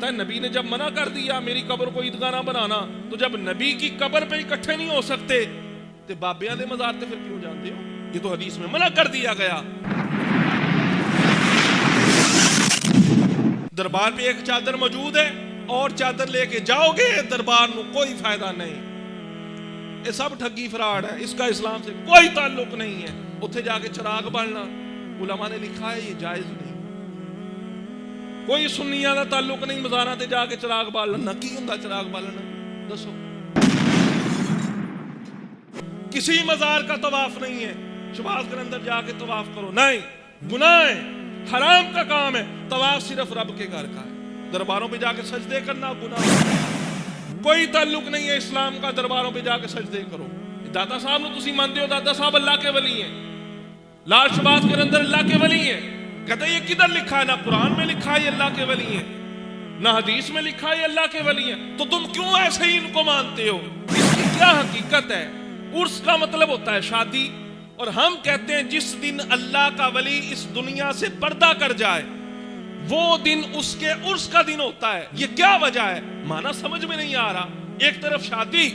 کہتا ہے نبی نے جب منع کر دیا میری قبر کو عیدگاہ نہ بنانا، تو جب نبی کی قبر پہ اکٹھے نہیں ہو سکتے تو بابیاں دے مزار تے پھر کیوں جانتے ہو؟ یہ تو حدیث میں منع کر دیا گیا۔ دربار پہ ایک چادر موجود ہے اور چادر لے کے جاؤ گے دربار نو کوئی فائدہ نہیں، یہ سب ٹھگی فراڈ ہے، اس کا اسلام سے کوئی تعلق نہیں ہے۔ اتھے جا کے چراغ بالنا علماء نے لکھا ہے یہ جائز نہیں، کوئی سنیاں دا تعلق نہیں مزاراں تے جا کے چراغ بالنا۔ کی ہوندا چراغ بالنا دسو؟ کسی مزار کا طواف نہیں ہے، شباز کے اندر جا کے طواف کرو، نہیں، گناہ ہے، حرام کا کام ہے۔ طواف صرف رب کے گھر کا ہے، درباروں پہ جا کے سجدے کرنا گناہ ہے، کوئی تعلق نہیں ہے اسلام کا درباروں پہ جا کے سجدے کرو۔ داتا صاحب نو تسی مانتے ہو داتا صاحب اللہ کے ولی ہیں، لال شباز کے اندر اللہ کے ولی ہیں، کہتے ہیں یہ کدھر لکھا ہے؟ نہ قرآن میں لکھا ہے یہ اللہ کے ولی ہیں، نہ حدیث میں لکھا ہے یہ اللہ کے ولی ہیں، تو تم کیوں ایسے ہی ان کو مانتے ہو؟ اس کی کیا حقیقت ہے؟ عرس کا مطلب ہوتا ہے شادی، اور ہم کہتے ہیں جس دن اللہ کا ولی اس دنیا سے پردہ کر جائے وہ دن اس کے عرس کا دن ہوتا ہے۔ یہ کیا وجہ ہے؟ معنی سمجھ میں نہیں آ رہا۔ ایک طرف شادی،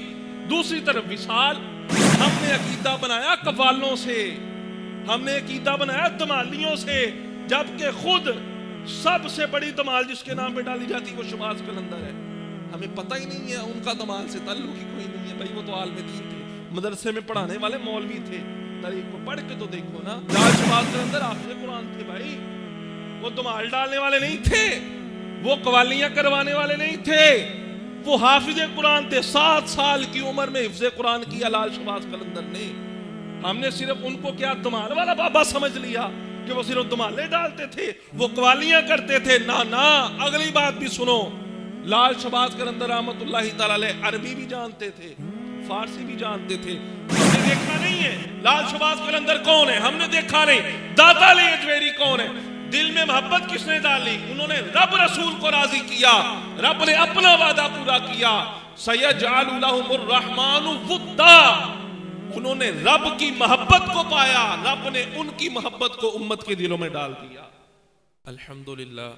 دوسری طرف وصال۔ ہم نے عقیدہ بنایا قوالوں سے، ہم نے عقیدہ بنایا دمالیوں سے، جبکہ خود سب سے بڑی دمال جس کے نام پہ ڈالی جاتی وہ شباز قلندر ہے۔ ہمیں پتہ ہی نہیں ہے، ان کا دمال سے تعلق ہی کوئی نہیں ہے۔ بھائی وہ تو عالم دین تھے، مدرسے میں پڑھانے والے مولوی تھے، تاریخ کو پڑھ کے تو دیکھو نا۔ لال شباز قلندر حافظ قرآن تھے بھائی، وہ دمال ڈالنے والے نہیں تھے، وہ قوالیاں کروانے والے نہیں تھے، وہ حافظ قرآن تھے۔ 7 سال کی عمر میں حفظ قرآن کیا لال شباز قلندر نے۔ ہم نے صرف ان کو کیا دمال والا بابا سمجھ لیا کہ وہ صرف دمالے ڈالتے تھے، وہ قوالیاں کرتے تھے؟ نہ، اگلی بات بھی سنو۔ لال شباز قلندر رحمت اللہ تعالی علیہ عربی بھی جانتے تھے، فارسی بھی جانتے تھے۔ ہم نے دیکھا نہیں ہے لال شباز قلندر کون ہے، ہم نے دیکھا نہیں۔ داتا علی اجویری کون ہے؟ دل میں محبت کس نے ڈالی؟ انہوں نے رب رسول کو راضی کیا، رب نے اپنا وعدہ پورا کیا۔ سَيَجْعَلُ لَهُمُ الرَّحْمَنُ وُدًّا، انہوں نے رب کی محبت کو پایا، رب نے ان کی محبت کو امت کے دلوں میں ڈال دیا۔ الحمدللہ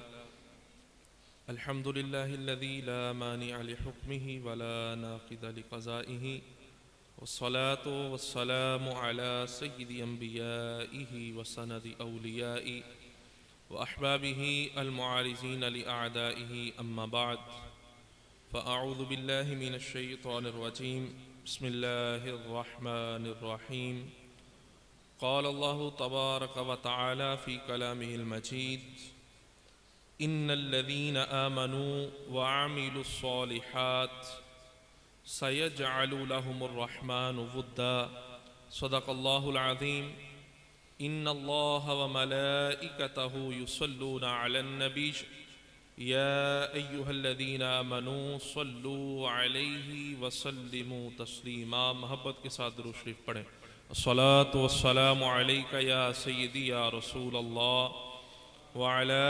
الحمدللہ الذی لا مانع لحکمہ ولا ناقض لقضائہ، والصلاة والسلام على سید انبیائہ وسند اولیائہ وأحبابه المعارضين لأعدائه، أما بعد فأعوذ بالله من الشيطان الرجيم، بسم الله الرحمن الرحيم۔ قال الله تبارك وتعالى في كلامه المجيد، إن الذين آمنوا وعملوا الصالحات سيجعل لهم الرحمن ودا، صدق الله العظيم۔ ان اللہ وملائکتہ یصلون علی النبی یا ایہا الذین آمنوا صلوا علیہ وسلموا تسلیما۔ محبت کے ساتھ درود شریف پڑھیں۔ الصلاۃ والسلام علیک یا سیدی یا رسول اللہ وعلی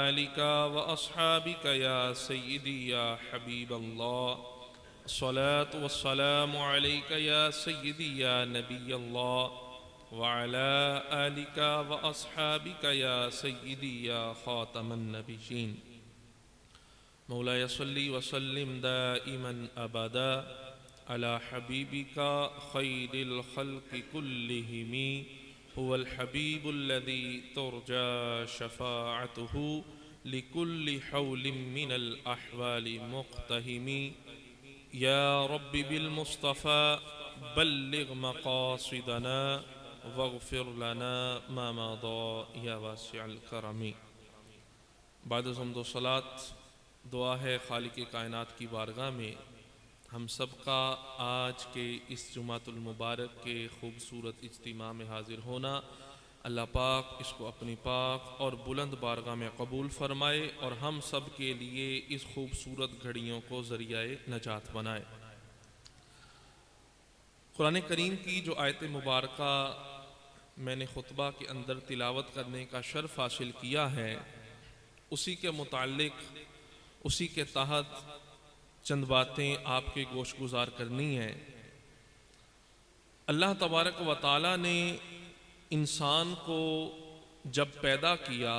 آلک واصحابک یا سیدی یا حبیب اللہ۔ الصلاۃ والسلام علیک یا سیدی یا نبی اللہ وعلى آلك وأصحابك يا سيدي يا خاتم النبيين۔ مولاي صل وسلم دائما أبدا على حبيبك خير الخلق كلهم، هو الحبيب الذي ترجى شفاعته لكل حول من الأحوال مقتهم۔ يا رب بالمصطفى بلغ مقاصدنا واغفر لنا ما مضى یا واسع الکرم۔ بعد از حمد و صلات دعا ہے خالق کائنات کی بارگاہ میں ہم سب کا آج کے اس جمعۃ المبارک کے خوبصورت اجتماع میں حاضر ہونا، اللہ پاک اس کو اپنی پاک اور بلند بارگاہ میں قبول فرمائے اور ہم سب کے لیے اس خوبصورت گھڑیوں کو ذریعہ نجات بنائے۔ قرآن کریم کی جو آیت مبارکہ میں نے خطبہ کے اندر تلاوت کرنے کا شرف حاصل کیا ہے، اسی کے متعلق، اسی کے تحت چند باتیں آپ کے گوش گزار کرنی ہیں۔ اللہ تبارک و تعالی نے انسان کو جب پیدا کیا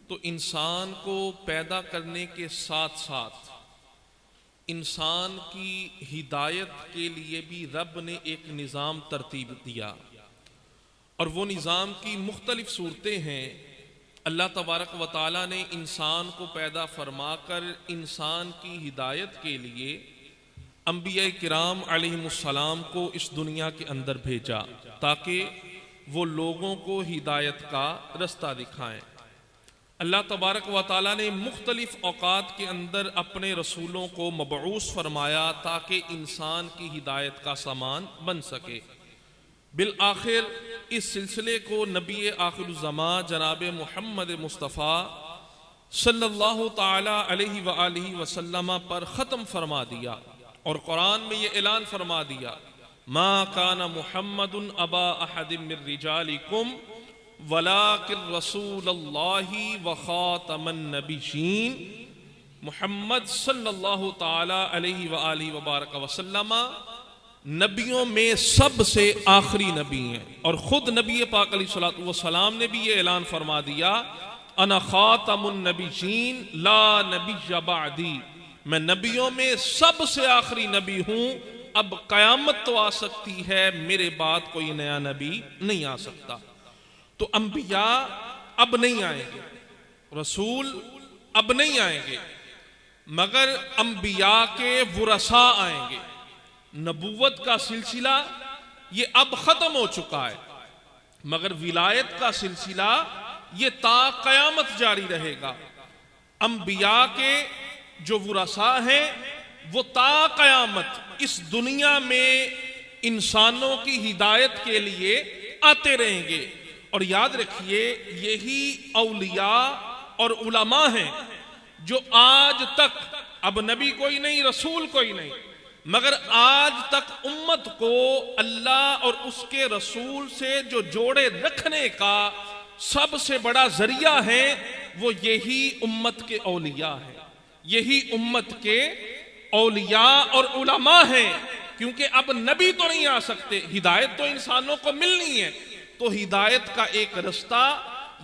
تو انسان کو پیدا کرنے کے ساتھ ساتھ انسان کی ہدایت کے لیے بھی رب نے ایک نظام ترتیب دیا، اور وہ نظام کی مختلف صورتیں ہیں۔ اللہ تبارک و تعالیٰ نے انسان کو پیدا فرما کر انسان کی ہدایت کے لیے انبیاء کرام علیہم السلام کو اس دنیا کے اندر بھیجا تاکہ وہ لوگوں کو ہدایت کا رستہ دکھائیں۔ اللہ تبارک و تعالیٰ نے مختلف اوقات کے اندر اپنے رسولوں کو مبعوث فرمایا تاکہ انسان کی ہدایت کا سامان بن سکے۔ بالآخر اس سلسلے کو نبی آخر الزمان جناب محمد مصطفیٰ صلی اللہ تعالی علیہ وآلہ وسلم پر ختم فرما دیا، اور قرآن میں یہ اعلان فرما دیا، ما کان محمد ابا احد من رجالکم ولکن رسول اللہ وخاتم النبیین۔ محمد صلی اللہ تعالی علیہ وآلہ وبارک وسلم نبیوں میں سب سے آخری نبی ہیں، اور خود نبی پاک علیہ الصلوۃ والسلام نے بھی یہ اعلان فرما دیا، انا خاتم النبیین لا نبی بعدی، میں نبیوں میں سب سے آخری نبی ہوں، اب قیامت تو آ سکتی ہے، میرے بعد کوئی نیا نبی نہیں آ سکتا۔ تو انبیاء اب نہیں آئیں گے، رسول اب نہیں آئیں گے، مگر انبیاء کے ورثاء آئیں گے۔ نبوت کا سلسلہ یہ اب ختم ہو چکا ہے، مگر ولایت کا سلسلہ یہ تا قیامت جاری رہے گا۔ انبیاء کے جو ورثاء ہیں وہ تا قیامت اس دنیا میں انسانوں کی ہدایت کے لیے آتے رہیں گے۔ اور یاد رکھیے، یہی اولیاء اور علماء ہیں جو آج تک، اب نبی کوئی نہیں، رسول کوئی نہیں، مگر آج تک امت کو اللہ اور اس کے رسول سے جو جوڑے رکھنے کا سب سے بڑا ذریعہ ہے، وہ یہی امت کے اولیاء ہیں، یہی امت کے اولیاء اور علماء ہیں۔ کیونکہ اب نبی تو نہیں آ سکتے، ہدایت تو انسانوں کو ملنی ہے، تو ہدایت کا ایک رستہ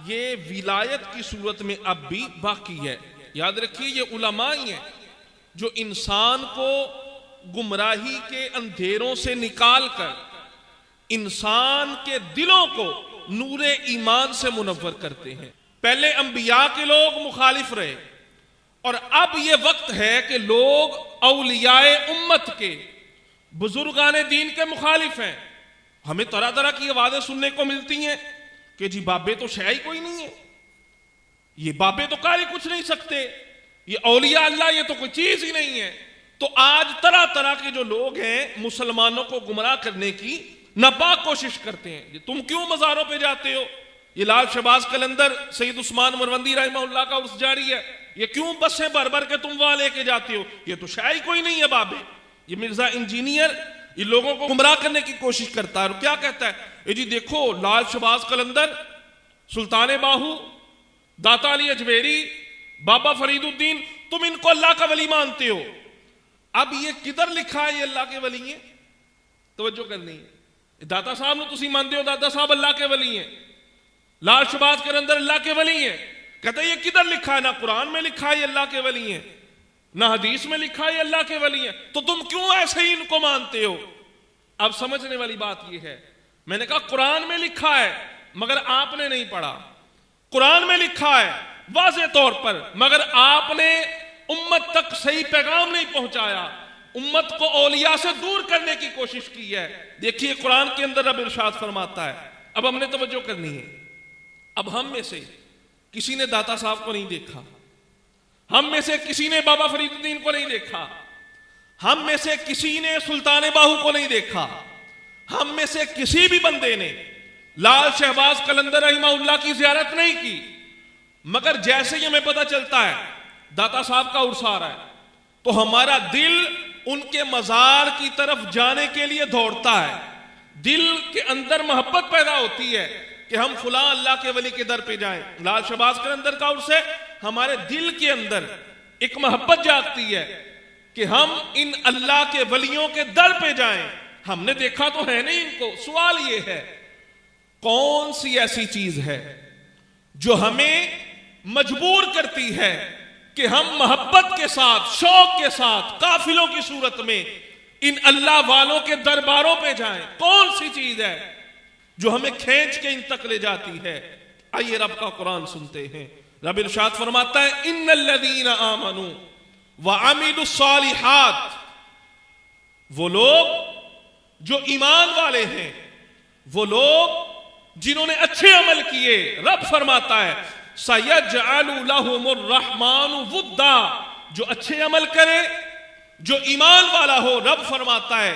یہ ولایت کی صورت میں اب بھی باقی ہے۔ یاد رکھیے، یہ علماء ہی ہیں جو انسان کو گمراہی کے اندھیروں سے نکال کر انسان کے دلوں کو نور ایمان سے منور کرتے ہیں۔ پہلے انبیاء کے لوگ مخالف رہے، اور اب یہ وقت ہے کہ لوگ اولیاء امت کے، بزرگان دین کے مخالف ہیں۔ ہمیں طرح طرح کی آوازیں سننے کو ملتی ہیں کہ جی بابے تو شے ہی کوئی نہیں ہے، یہ بابے تو کاری کچھ نہیں سکتے، یہ اولیاء اللہ یہ تو کوئی چیز ہی نہیں ہے۔ تو آج طرح طرح کے جو لوگ ہیں مسلمانوں کو گمراہ کرنے کی ناپاک کوشش کرتے ہیں، یہ تم کیوں مزاروں پہ جاتے ہو، یہ لال شہباز قلندر سید عثمان مروندی رحمہ اللہ کا عرس جاری ہے، یہ کیوں بسیں بھر بھر کے تم وہاں لے کے جاتے ہو، یہ تو شاید کوئی نہیں ہے بابے۔ یہ مرزا انجینئر یہ لوگوں کو گمراہ کرنے کی کوشش کرتا ہے، اور کیا کہتا ہے، جی دیکھو لال شہباز قلندر، سلطان باہو، داتا علی اجمیری، بابا فرید الدین، تم ان کو اللہ کا ولی مانتے ہو۔ اب یہ کدھر لکھا ہے یہ اللہ کے ولی ہیں؟ توجہ کرنی ہے، داتا صاحب نے تسی مانتے ہو داتا صاحب اللہ کے ولی ہیں، لال شہباز قلندر اللہ کے ولی ہیں، کہتے ہیں یہ کدھر لکھا ہے؟ نہ قرآن میں لکھا ہے یہ اللہ کے ولی ہیں، نہ حدیث میں لکھا ہے یہ اللہ کے ولی ہیں، تو تم کیوں ایسے ہی ان کو مانتے ہو؟ اب سمجھنے والی بات یہ ہے، میں نے کہا قرآن میں لکھا ہے مگر آپ نے نہیں پڑھا، قرآن میں لکھا ہے واضح طور پر، مگر آپ نے امت تک صحیح پیغام نہیں پہنچایا، امت کو اولیاء سے دور کرنے کی کوشش کی ہے۔ دیکھیے قرآن کے اندر رب ارشاد فرماتا ہے، اب ہم نے توجہ کرنی ہے، اب ہم میں سے کسی نے داتا صاحب کو نہیں دیکھا، ہم میں سے کسی نے بابا فرید الدین کو نہیں دیکھا، ہم میں سے کسی نے سلطان باہو کو نہیں دیکھا، ہم میں سے کسی بھی بندے نے لال شہباز قلندر رحمہ اللہ کی زیارت نہیں کی، مگر جیسے ہی ہمیں پتہ چلتا ہے داتا صاحب کا عرس آ رہا ہے تو ہمارا دل ان کے مزار کی طرف جانے کے لیے دوڑتا ہے، دل کے اندر محبت پیدا ہوتی ہے کہ ہم فلاں اللہ کے ولی کے در پہ جائیں۔ لال شہباز قلندر کا عرس ہے، ہمارے دل کے اندر ایک محبت جاگتی ہے کہ ہم ان اللہ کے ولیوں کے در پہ جائیں، ہم نے دیکھا تو ہے نہیں ان کو۔ سوال یہ ہے کون سی ایسی چیز ہے جو ہمیں مجبور کرتی ہے کہ ہم محبت کے ساتھ، شوق کے ساتھ، قافلوں کی صورت میں ان اللہ والوں کے درباروں پہ جائیں۔ کون سی چیز ہے جو ہمیں کھینچ کے ان تک لے جاتی ہے؟ آئیے رب کا قرآن سنتے ہیں۔ رب ارشاد فرماتا ہے ان الذین آمنوا وعملوا الصالحات، وہ لوگ جو ایمان والے ہیں، وہ لوگ جنہوں نے اچھے عمل کیے، رب فرماتا ہے سَيَجْعَلُ لَهُمُ الرَّحْمَنُ وُدًّا، جو اچھے عمل کرے، جو ایمان والا ہو، رب فرماتا ہے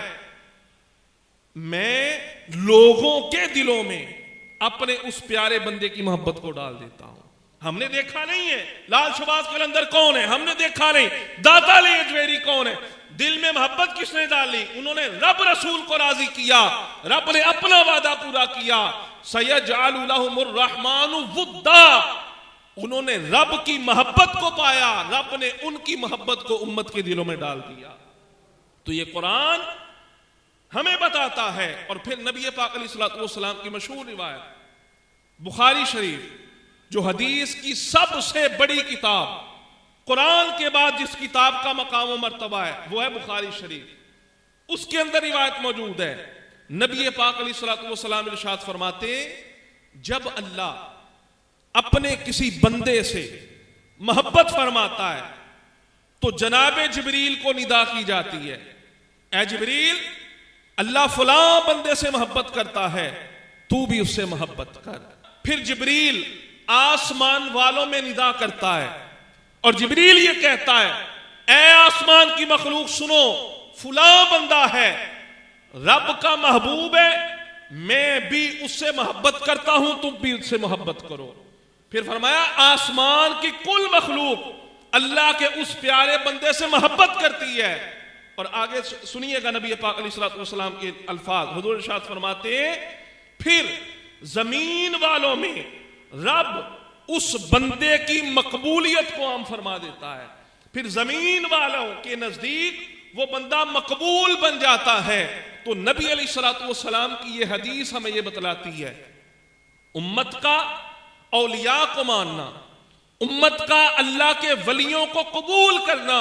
میں لوگوں کے دلوں میں اپنے اس پیارے بندے کی محبت کو ڈال دیتا ہوں۔ ہم نے دیکھا نہیں ہے لال شہباز قلندر کون ہے، ہم نے دیکھا نہیں داتا علی اجمیری کون ہے، دل میں محبت کس نے ڈالی؟ انہوں نے رب رسول کو راضی کیا، رب نے اپنا وعدہ پورا کیا۔ سَيَجْعَلُ لَهُمُ الرَّحْمَنُ وُدًّا، انہوں نے رب کی محبت کو پایا، رب نے ان کی محبت کو امت کے دلوں میں ڈال دیا۔ تو یہ قرآن ہمیں بتاتا ہے۔ اور پھر نبی پاک علیہ الصلوۃ والسلام کی مشہور روایت بخاری شریف، جو حدیث کی سب سے بڑی کتاب، قرآن کے بعد جس کتاب کا مقام و مرتبہ ہے وہ ہے بخاری شریف۔ اس کے اندر روایت موجود ہے، نبی پاک علیہ الصلوۃ والسلام ارشاد فرماتے جب اللہ اپنے کسی بندے سے محبت فرماتا ہے تو جناب جبریل کو ندا کی جاتی ہے، اے جبریل اللہ فلاں بندے سے محبت کرتا ہے، تو بھی اس سے محبت کر۔ پھر جبریل آسمان والوں میں ندا کرتا ہے اور جبریل یہ کہتا ہے اے آسمان کی مخلوق سنو، فلاں بندہ ہے، رب کا محبوب ہے، میں بھی اس سے محبت کرتا ہوں، تم بھی اس سے محبت کرو۔ پھر فرمایا آسمان کی کل مخلوق اللہ کے اس پیارے بندے سے محبت کرتی ہے۔ اور آگے سنیے گا نبی پاک علیہ الصلوۃ والسلام کے الفاظ، حضور ارشاد فرماتے ہیں پھر زمین والوں میں رب اس بندے کی مقبولیت کو عام فرما دیتا ہے، پھر زمین والوں کے نزدیک وہ بندہ مقبول بن جاتا ہے۔ تو نبی علیہ الصلوۃ والسلام کی یہ حدیث ہمیں یہ بتلاتی ہے امت کا اولیاء کو ماننا، امت کا اللہ کے ولیوں کو قبول کرنا،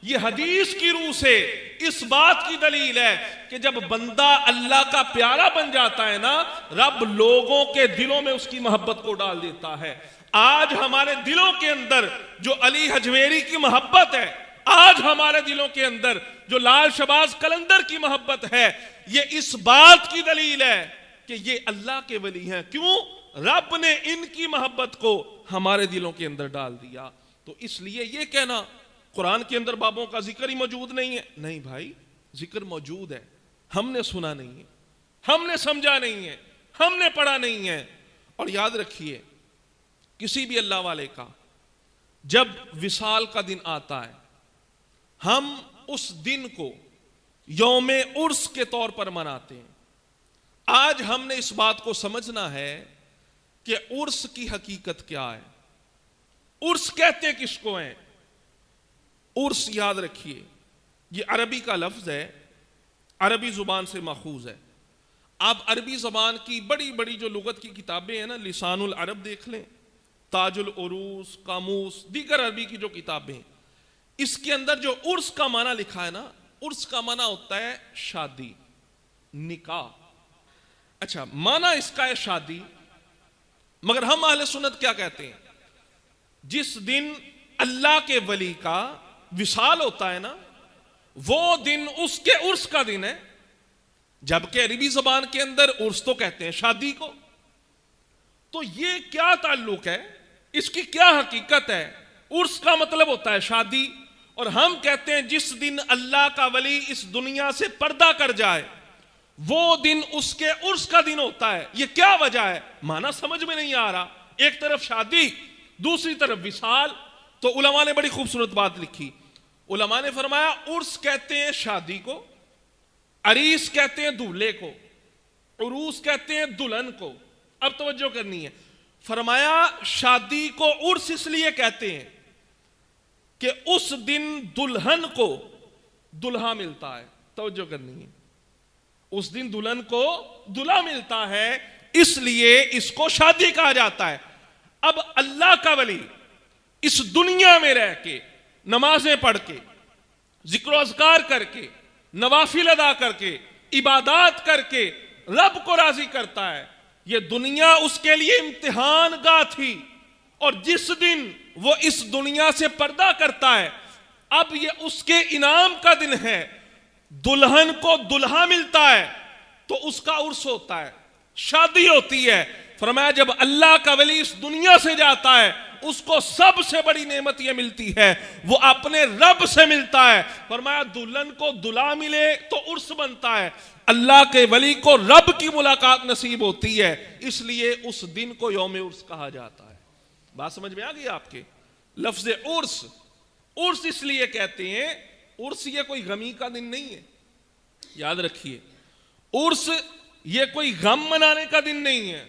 یہ حدیث کی روح سے اس بات کی دلیل ہے کہ جب بندہ اللہ کا پیارا بن جاتا ہے نا، رب لوگوں کے دلوں میں اس کی محبت کو ڈال دیتا ہے۔ آج ہمارے دلوں کے اندر جو علی حجویری کی محبت ہے، آج ہمارے دلوں کے اندر جو لال شہباز قلندر کی محبت ہے، یہ اس بات کی دلیل ہے کہ یہ اللہ کے ولی ہیں۔ کیوں؟ رب نے ان کی محبت کو ہمارے دلوں کے اندر ڈال دیا۔ تو اس لیے یہ کہنا قرآن کے اندر بابوں کا ذکر ہی موجود نہیں ہے، نہیں بھائی، ذکر موجود ہے، ہم نے سنا نہیں ہے، ہم نے سمجھا نہیں ہے، ہم نے پڑھا نہیں ہے۔ اور یاد رکھیے کسی بھی اللہ والے کا جب وصال کا دن آتا ہے، ہم اس دن کو یوم عرس کے طور پر مناتے ہیں۔ آج ہم نے اس بات کو سمجھنا ہے کہ عرس کی حقیقت کیا ہے، عرس کہتے کس کو ہیں؟ عرس یاد رکھیے یہ عربی کا لفظ ہے، عربی زبان سے ماخوذ ہے۔ آپ عربی زبان کی بڑی بڑی جو لغت کی کتابیں ہیں نا، لسان العرب دیکھ لیں، تاج العروس، قاموس، دیگر عربی کی جو کتابیں، اس کے اندر جو عرس کا معنی لکھا ہے نا، عرس کا معنی ہوتا ہے شادی، نکاح۔ اچھا، معنی اس کا ہے شادی، مگر ہم اہل سنت کیا کہتے ہیں؟ جس دن اللہ کے ولی کا وصال ہوتا ہے نا، وہ دن اس کے عرس کا دن ہے، جبکہ عربی زبان کے اندر عرس تو کہتے ہیں شادی کو۔ تو یہ کیا تعلق ہے، اس کی کیا حقیقت ہے؟ عرس کا مطلب ہوتا ہے شادی، اور ہم کہتے ہیں جس دن اللہ کا ولی اس دنیا سے پردہ کر جائے وہ دن اس کے عرس کا دن ہوتا ہے۔ یہ کیا وجہ ہے؟ معنی سمجھ میں نہیں آ رہا، ایک طرف شادی، دوسری طرف وصال۔ تو علماء نے بڑی خوبصورت بات لکھی، علماء نے فرمایا عرس کہتے ہیں شادی کو، عریس کہتے ہیں دولہے کو، عروس کہتے ہیں دلہن کو۔ اب توجہ کرنی ہے، فرمایا شادی کو عرس اس لیے کہتے ہیں کہ اس دن دلہن کو دلہا ملتا ہے۔ توجہ کرنی ہے، اس دن دلہن کو دلہا ملتا ہے، اس لیے اس کو شادی کہا جاتا ہے۔ اب اللہ کا ولی اس دنیا میں رہ کے نمازیں پڑھ کے ذکر و اذکار کر کے نوافل ادا کر کے عبادات کر کے رب کو راضی کرتا ہے. یہ دنیا اس کے لیے امتحان گاہ تھی, اور جس دن وہ اس دنیا سے پردہ کرتا ہے اب یہ اس کے انعام کا دن ہے. دلہن کو دلہا ملتا ہے تو اس کا عرس ہوتا ہے, شادی ہوتی ہے. فرمایا جب اللہ کا ولی اس دنیا سے جاتا ہے اس کو سب سے بڑی نعمت یہ ملتی ہے, وہ اپنے رب سے ملتا ہے. فرمایا دلہن کو دلہا ملے تو عرس بنتا ہے, اللہ کے ولی کو رب کی ملاقات نصیب ہوتی ہے, اس لیے اس دن کو یوم عرس کہا جاتا ہے. بات سمجھ میں آ گئی آپ کے؟ لفظ عرس, عرس اس لیے کہتے ہیں, عرس یہ کوئی غمی کا دن نہیں ہے, یاد رکھیے. عرس یہ کوئی غم منانے کا دن نہیں ہے,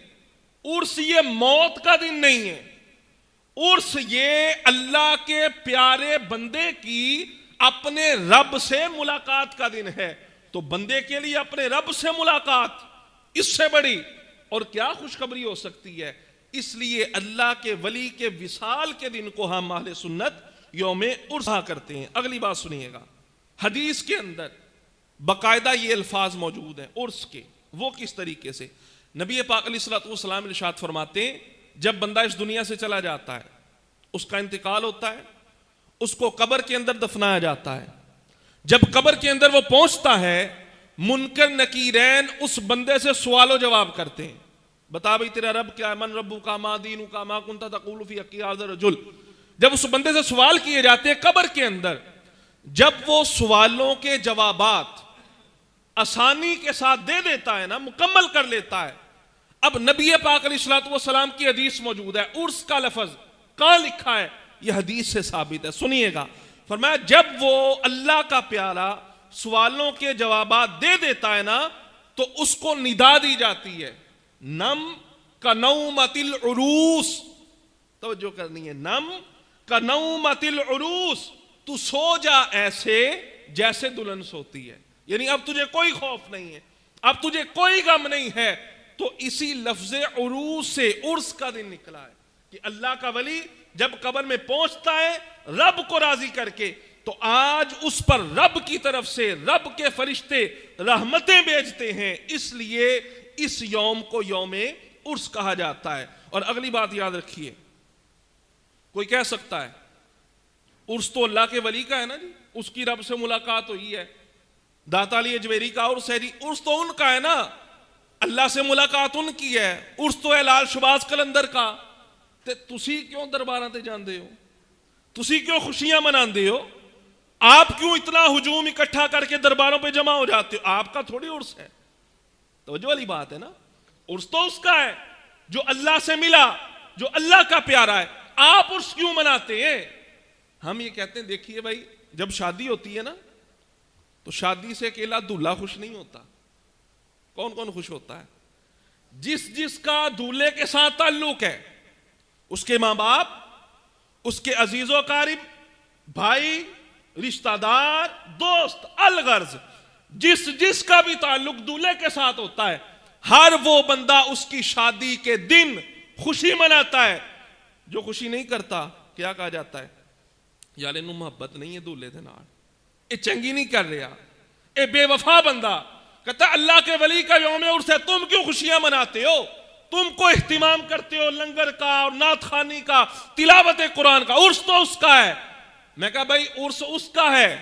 عرس یہ موت کا دن نہیں ہے, عرس یہ اللہ کے پیارے بندے کی اپنے رب سے ملاقات کا دن ہے. تو بندے کے لیے اپنے رب سے ملاقات اس سے بڑی اور کیا خوشخبری ہو سکتی ہے. اس لیے اللہ کے ولی کے وصال کے دن کو ہم اہل سنت یوم عرس کرتے ہیں. اگلی بات سنیے گا, حدیث کے اندر باقاعدہ یہ الفاظ موجود ہیں عرس کے. وہ کس طریقے سے؟ نبی پاک علیہ الصلوۃ والسلام ارشاد فرماتے ہیں جب بندہ اس دنیا سے چلا جاتا ہے, اس کا انتقال ہوتا ہے, اس کو قبر کے اندر دفنایا جاتا ہے. جب قبر کے اندر وہ پہنچتا ہے منکر نکیرین اس بندے سے سوال و جواب کرتے ہیں, بتا بھئی تیرا رب کیا ہے, من ربو کا, ما دینو کا, ما کنتا تقول فی حقی ھذا الرجل. جب اس بندے سے سوال کیے جاتے ہیں قبر کے اندر, جب وہ سوالوں کے جوابات آسانی کے ساتھ دے دیتا ہے نا, مکمل کر لیتا ہے. اب نبی پاک علیہ الصلوۃ والسلام کی حدیث موجود ہے, عرس کا لفظ کہاں لکھا ہے؟ یہ حدیث سے ثابت ہے, سنیے گا. فرمایا جب وہ اللہ کا پیارا سوالوں کے جوابات دے دیتا ہے نا تو اس کو ندا دی جاتی ہے, نم کنومۃ العروس. توجہ کرنی ہے, نم کنومۃ العروس, تو سو جا ایسے جیسے دلہن سوتی ہے. یعنی اب تجھے کوئی خوف نہیں ہے, اب تجھے کوئی غم نہیں ہے. تو اسی لفظ عروس سے عرس کا دن نکلا ہے کہ اللہ کا ولی جب قبر میں پہنچتا ہے رب کو راضی کر کے, تو آج اس پر رب کی طرف سے رب کے فرشتے رحمتیں بھیجتے ہیں, اس لیے اس یوم کو یوم عرس کہا جاتا ہے. اور اگلی بات یاد رکھیے, کوئی کہہ سکتا ہے عرس تو اللہ کے ولی کا ہے نا جی, اس کی رب سے ملاقات ہوئی ہے, داتا علی اجویری کا عرس ہے جی, عرس تو ان کا ہے نا, اللہ سے ملاقات ان کی ہے. عرس تو ہے لال شباز قلندر کا, تے تسی کیوں درباراں تے جاندے ہو, تسی کیوں خوشیاں مناندے ہو, آپ کیوں اتنا ہجوم اکٹھا کر کے درباروں پہ جمع ہو جاتے ہو؟ آپ کا تھوڑی عرس ہے. توجہ والی بات ہے نا, عرس تو اس کا ہے جو اللہ سے ملا, جو اللہ کا پیارا ہے. آپ عرس کیوں مناتے ہیں؟ ہم یہ کہتے ہیں دیکھیے بھائی, جب شادی ہوتی ہے نا تو شادی سے اکیلا دولہا خوش نہیں ہوتا. کون کون خوش ہوتا ہے؟ جس جس کا دولہے کے ساتھ تعلق ہے, اس کے ماں باپ, اس کے عزیز و اقارب, بھائی, رشتہ دار, دوست, الغرض, جس جس کا بھی تعلق دولہے کے ساتھ ہوتا ہے, ہر وہ بندہ اس کی شادی کے دن خوشی مناتا ہے. جو خوشی نہیں کرتا کیا کہا جاتا ہے؟ یار انہوں محبت نہیں ہے دولہے دے نال, اے چنگی نہیں کر رہا, اے بے وفا بندہ. کہتا اللہ کے ولی کا یوم عرس ہے, تم کیوں خوشیاں مناتے ہو, تم کو اہتمام کرتے ہو لنگر کا اور نعت خوانی کا, تلاوت قرآن کا. عرس تو اس کا ہے. میں کہا بھائی عرس اس کا ہے,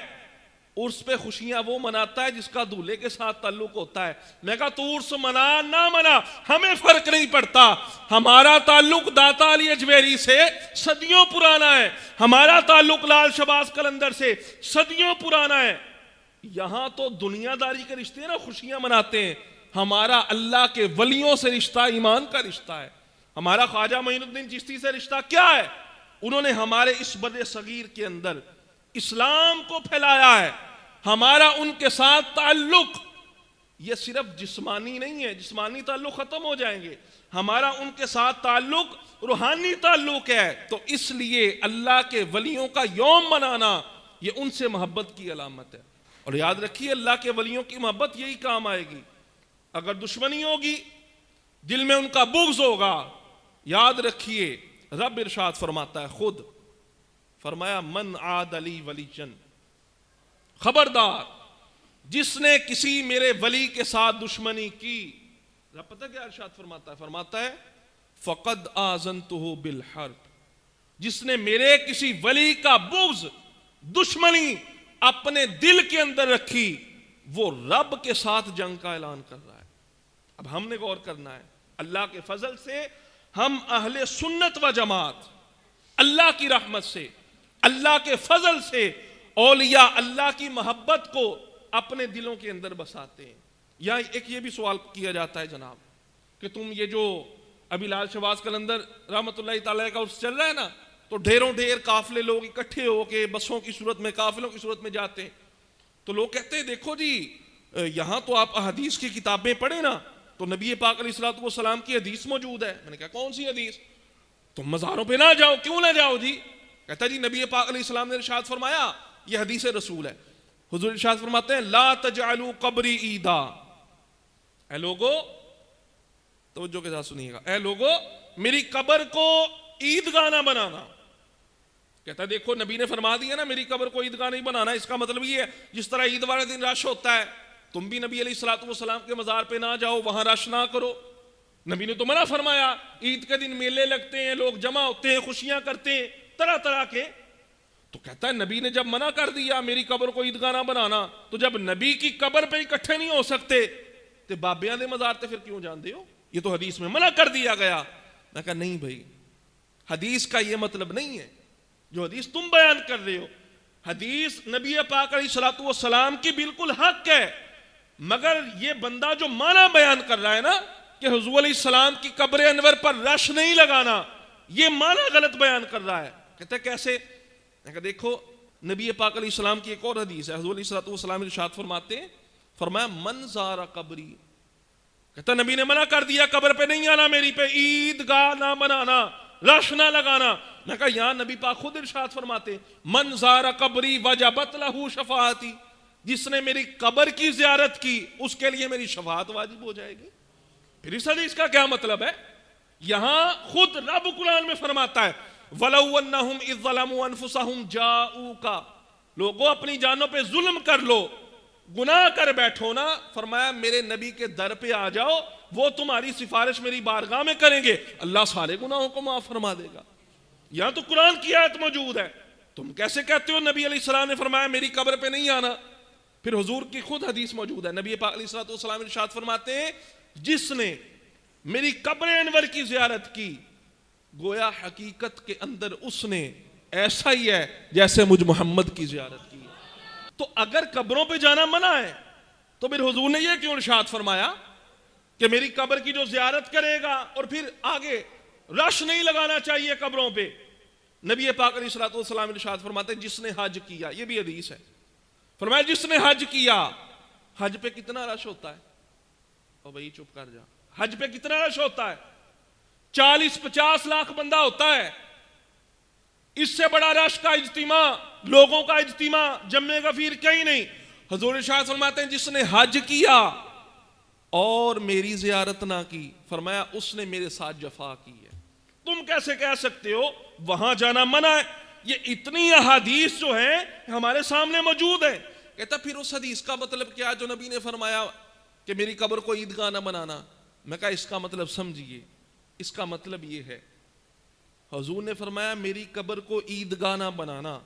عرس پہ خوشیاں وہ مناتا ہے جس کا دولہے کے ساتھ تعلق ہوتا ہے. میں کہا تو عرس منا نہ منا ہمیں فرق نہیں پڑتا, ہمارا تعلق داتا علی اجویری سے صدیوں پرانا ہے, ہمارا تعلق لال شباز قلندر سے صدیوں پرانا ہے. یہاں تو دنیا داری کے رشتے نا خوشیاں مناتے ہیں, ہمارا اللہ کے ولیوں سے رشتہ ایمان کا رشتہ ہے. ہمارا خواجہ معین الدین چشتی سے رشتہ کیا ہے؟ انہوں نے ہمارے اس بر صغیر کے اندر اسلام کو پھیلایا ہے. ہمارا ان کے ساتھ تعلق یہ صرف جسمانی نہیں ہے, جسمانی تعلق ختم ہو جائیں گے, ہمارا ان کے ساتھ تعلق روحانی تعلق ہے. تو اس لیے اللہ کے ولیوں کا یوم منانا یہ ان سے محبت کی علامت ہے. اور یاد رکھیے اللہ کے ولیوں کی محبت یہی کام آئے گی. اگر دشمنی ہوگی, دل میں ان کا بغض ہوگا, یاد رکھیے رب ارشاد فرماتا ہے خود، فرمایا من عاد لی ولیًا، خبردار جس نے کسی میرے ولی کے ساتھ دشمنی کی، رب پتہ کیا ارشاد فرماتا ہے فقد آذنتہ بالحرب، جس نے میرے کسی ولی کا بغض، دشمنی اپنے دل کے اندر رکھی، وہ رب کے ساتھ جنگ کا اعلان کر رہا ہے۔ اب ہم نے غور کرنا ہے، اللہ کے فضل سے ہم اہل سنت و جماعت، اللہ کی رحمت سے، اللہ کے فضل سے اولیاء اللہ کی محبت کو اپنے دلوں کے اندر بساتے ہیں۔ یا ایک یہ بھی سوال کیا جاتا ہے جناب کہ تم یہ جو ابھی لال شہباز قلندر رحمت اللہ تعالی کا عرس چل رہا ہے نا، تو ڈھیروں ڈھیر قافلے لوگ اکٹھے ہو کے بسوں کی صورت میں، قافلوں کی صورت میں جاتے ہیں، تو لوگ کہتے ہیں دیکھو جی یہاں تو آپ احادیث کی کتابیں پڑھیں نا، تو نبی پاک علیہ الصلوۃ والسلام کی حدیث موجود ہے۔ میں نے کہا کون سی حدیث؟ تم مزاروں پہ نہ جاؤ، کیوں نہ جاؤ جی؟ کہتا جی نبی پاک علیہ السلام نے ارشاد فرمایا، یہ حدیث رسول ہے، حضور ارشاد فرماتے ہیں لا تجعلوا قبری عیدا، اے لوگو توجہ کے ساتھ سنیے گا، اے لوگو میری قبر کو عیدگاہ نہ بنانا۔ کہتا دیکھو نبی نے فرما دیا نا میری قبر کو عیدگاہ نہیں بنانا، اس کا مطلب یہ ہے جس طرح عید والے دن رش ہوتا ہے، تم بھی نبی علیہ الصلوۃ والسلام کے مزار پہ نہ جاؤ، وہاں رش نہ کرو۔ نبی نے تو منع فرمایا، عید کے دن میلے لگتے ہیں، لوگ جمع ہوتے ہیں، خوشیاں کرتے ہیں طرح طرح کے، تو کہتا ہے نبی نے جب منع کر دیا میری قبر کو عیدگاہ نہ بنانا، تو جب نبی کی قبر پہ اکٹھے نہیں ہو سکتے تو بابیاں دے مزار تے پھر کیوں جاندے ہو؟ یہ تو حدیث میں منع کر دیا گیا۔ میں کہا نہیں بھائی، حدیث کا یہ مطلب نہیں ہے جو حدیث تم بیان کر رہے ہو۔ حدیث نبی پاک علیہ الصلوۃ والسلام کی بالکل حق ہے، مگر یہ بندہ جو معنی بیان کر رہا ہے نا کہ حضور علیہ السلام کی قبر انور پر رش نہیں لگانا، یہ معنی غلط بیان کر رہا ہے۔ کہتے کیسے؟ میں کہا دیکھو نبی پاک علیہ السلام کی ایک اور حدیث ہے، حضور علیہ الصلوۃ والسلام ارشاد فرماتے ہیں، فرمایا من زار قبری، کہتا نبی نے منع کر دیا قبر پہ نہیں آنا، میری پہ عیدگاہ نہ بنانا، رش نہ لگانا۔ میں کہا یہاں نبی پاک خود ارشاد فرماتے من زار قبری وجبت لہ شفاعتی، جس نے میری قبر کی زیارت کی اس کے لیے میری شفاعت واجب ہو جائے گی۔ پھر اس حدیث کا کیا مطلب ہے؟ یہاں خود رب قرآن میں فرماتا ہے وَلَوْ أَنَّهُمْ إِذْ ظَلَمُوا أَنفُسَهُمْ جَاءُوكَ، لوگوں اپنی جانوں پہ ظلم کر لو، گناہ کر بیٹھو نا، فرمایا میرے نبی کے در پہ آ جاؤ، وہ تمہاری سفارش میری بارگاہ میں کریں گے، اللہ سارے گناہوں کو معاف فرما دے گا۔ یہاں تو قرآن کی آیت موجود ہے، تم کیسے کہتے ہو نبی علیہ السلام نے فرمایا میری قبر پہ نہیں آنا؟ پھر حضور کی خود حدیث موجود ہے، نبی پاک علیہ السلام ارشاد فرماتے ہیں جس نے میری قبر انور کی زیارت کی، گویا حقیقت کے اندر اس نے ایسا ہی ہے جیسے مجھ محمد کی زیارت کی۔ تو اگر قبروں پہ جانا منع ہے تو پھر حضور نے یہ کیوں ارشاد فرمایا کہ میری قبر کی جو زیارت کرے گا، اور پھر آگے رش نہیں لگانا چاہیے قبروں پہ۔ نبی پاک علیہ الصلوۃ والسلام ارشاد فرماتے ہیں جس نے حج کیا، یہ بھی حدیث ہے، فرمایا جس نے حج کیا، حج پہ کتنا رش ہوتا ہے؟ او بھائی چپ کر جا، حج پہ کتنا رش ہوتا ہے؟ 40-50 لاکھ بندہ ہوتا ہے، اس سے بڑا رش کا اجتماع، لوگوں کا اجتماع، جمع غفیر کہیں نہیں۔ حضور ارشاد فرماتے ہیں جس نے حج کیا اور میری زیارت نہ کی، فرمایا اس نے میرے ساتھ جفا کی ہے۔ تم کیسے کہہ سکتے ہو وہاں جانا منع ہے؟ یہ اتنی احادیث جو ہیں ہمارے سامنے موجود ہیں۔ کہتا پھر اس حدیث کا مطلب کیا جو نبی نے فرمایا کہ میری قبر کو عیدگاہ نہ بنانا؟ میں کہا اس کا مطلب سمجھیے، اس کا مطلب یہ ہے حضور نے فرمایا میری قبر کو عیدگاہ نہ بنانا،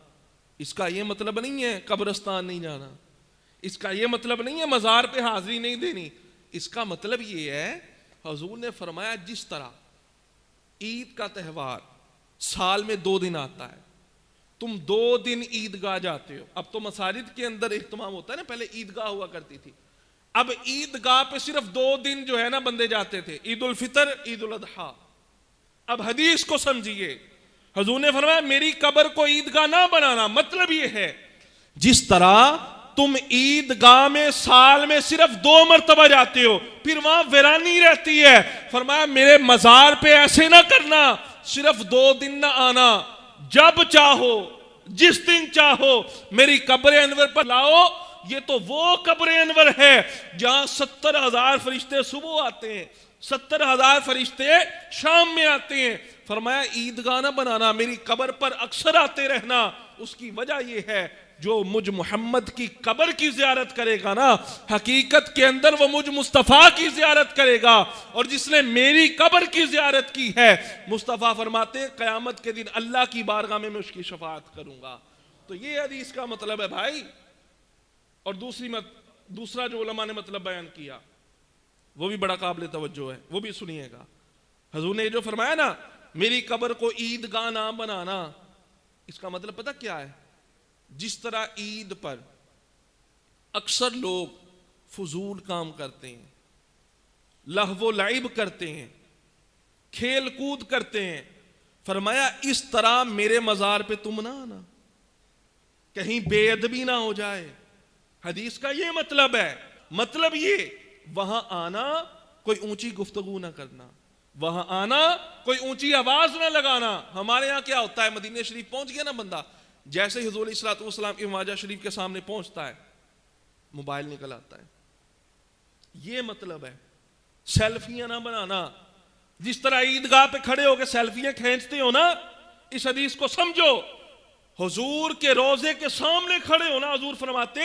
اس کا یہ مطلب نہیں ہے قبرستان نہیں جانا، اس کا یہ مطلب نہیں ہے مزار پہ حاضری نہیں دینی، اس کا مطلب یہ ہے حضور نے فرمایا جس طرح عید کا تہوار سال میں 2 دن آتا ہے، تم 2 دن عیدگاہ جاتے ہو، اب تو مساجد کے اندر اہتمام ہوتا ہے نا، پہلے عیدگاہ ہوا کرتی تھی، اب عیدگاہ پہ صرف 2 دن جو ہے نا بندے جاتے تھے، عید الفطر عید الاضحیٰ۔ اب حدیث کو سمجھیے، حضور نے فرمایا میری قبر کو عیدگاہ نہ بنانا، مطلب یہ ہے جس طرح تم عیدگاہ میں سال میں صرف 2 مرتبہ جاتے ہو، پھر وہاں ویرانی رہتی ہے، فرمایا میرے مزار پہ ایسے نہ کرنا، صرف 2 دن نہ آنا، جب چاہو جس دن چاہو میری قبر انور پر لاؤ۔ یہ تو وہ قبر انور ہے جہاں 70,000 فرشتے صبح آتے ہیں، 70,000 فرشتے شام میں آتے ہیں. فرمایا عیدگاہ نہ بنانا, میری قبر پر اکثر آتے رہنا. اس کی وجہ یہ ہے جو مجھ محمد کی قبر کی زیارت کرے گا نا, حقیقت کے اندر وہ مجھ مصطفیٰ کی زیارت کرے گا. اور جس نے میری قبر کی زیارت کی ہے, مصطفیٰ فرماتے ہیں قیامت کے دن اللہ کی بارگاہ میں اس کی شفاعت کروں گا. تو یہ حدیث کا مطلب ہے بھائی. اور دوسرا جو علماء نے مطلب بیان کیا وہ بھی بڑا قابل توجہ ہے, وہ بھی سنیے گا. حضور نے جو فرمایا نا میری قبر کو عیدگاہ نہ بنانا, اس کا مطلب پتہ کیا ہے؟ جس طرح عید پر اکثر لوگ فضول کام کرتے ہیں, لہو و لعب کرتے ہیں, کھیل کود کرتے ہیں, فرمایا اس طرح میرے مزار پہ تم نہ آنا, کہیں بے ادبی نہ ہو جائے. حدیث کا یہ مطلب ہے. مطلب یہ وہاں آنا کوئی اونچی گفتگو نہ کرنا, وہاں آنا کوئی اونچی آواز نہ لگانا. ہمارے یہاں کیا ہوتا ہے, مدینہ شریف پہنچ گیا نا بندہ, جیسے حضور علیہ الصلوۃ والسلام کی مواجہ شریف کے سامنے پہنچتا ہے موبائل نکل آتا ہے. یہ مطلب ہے. سیلفیاں نہ بنانا. جس طرح عیدگاہ پہ کھڑے ہو کے سیلفیاں کھینچتے ہو نا, اس حدیث کو سمجھو. حضور کے روضے کے سامنے کھڑے ہونا, حضور فرماتے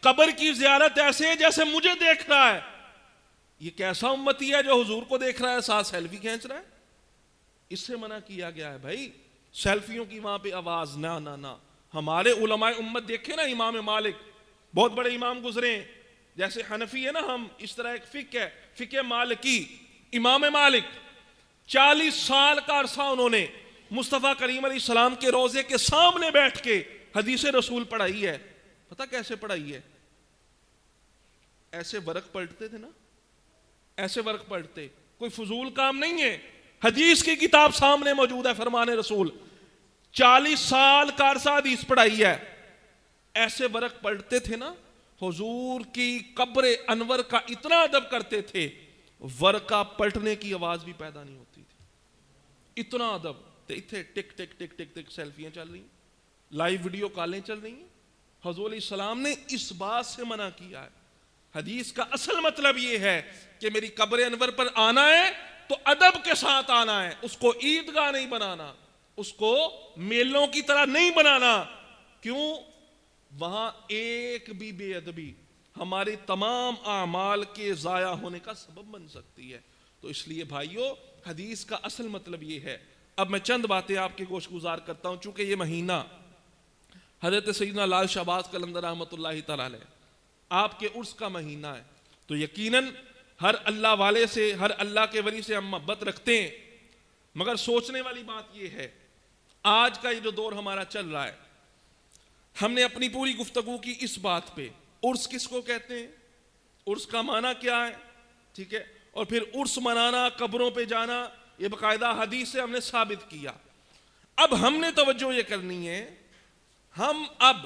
قبر کی زیارت ایسے ہے جیسے مجھے دیکھ رہا ہے. یہ کیسا امتی ہے جو حضور کو دیکھ رہا ہے ساتھ سیلفی کھینچ رہا ہے؟ اس سے منع کیا گیا ہے بھائی. سیلفیوں کی وہاں پہ آواز نہ نہ نہ. ہمارے علماء امت دیکھیں نا, امام مالک بہت بڑے امام گزرے ہیں, جیسے حنفی ہے نا ہم, اس طرح ایک فقہ ہے فقہ مالکی. امام مالک 40 سال کا عرصہ انہوں نے مصطفیٰ کریم علیہ السلام کے روضے کے سامنے بیٹھ کے حدیث رسول پڑھائی ہے. پتہ کیسے پڑھائی ہے؟ ایسے ورق پلٹتے تھے نا, ایسے ورق پلٹتے, کوئی فضول کام نہیں ہے. حدیث کی کتاب سامنے موجود ہے, فرمان رسول. 40 سال کا عرصہ حدیث پڑھائی ہے, ایسے ورق پلٹتے تھے نا. حضور کی قبر انور کا اتنا ادب کرتے تھے, ورقہ پلٹنے کی آواز بھی پیدا نہیں ہوتی تھی. اتنا ادب. اتنے ٹک ٹک ٹک ٹک ٹک سیلفیاں چل رہی ہیں, لائیو ویڈیو کالیں چل رہی ہیں. حضور علیہ السلام نے اس بات سے منع کیا ہے. حدیث کا اصل مطلب یہ ہے کہ میری قبر انور پر آنا ہے تو ادب کے ساتھ آنا ہے. اس کو عیدگاہ نہیں بنانا, اس کو میلوں کی طرح نہیں بنانا. کیوں؟ وہاں ایک بھی بے ادبی ہمارے تمام اعمال کے ضائع ہونے کا سبب بن سکتی ہے. تو اس لیے بھائیو حدیث کا اصل مطلب یہ ہے. اب میں چند باتیں آپ کے گوش گزار کرتا ہوں. چونکہ یہ مہینہ حضرت سیدنا لال شہباز قلندر رحمۃ اللہ تعالی علیہ آپ کے عرس کا مہینہ ہے, تو یقیناً ہر اللہ والے سے, ہر اللہ کے ولی سے ہم محبت رکھتے ہیں. مگر سوچنے والی بات یہ ہے, آج کا یہ جو دور ہمارا چل رہا ہے, ہم نے اپنی پوری گفتگو کی اس بات پہ عرس کس کو کہتے ہیں, عرس کا معنی کیا ہے, ٹھیک ہے, اور پھر عرس منانا, قبروں پہ جانا, یہ باقاعدہ حدیث سے ہم نے ثابت کیا. اب ہم نے توجہ یہ کرنی ہے, ہم اب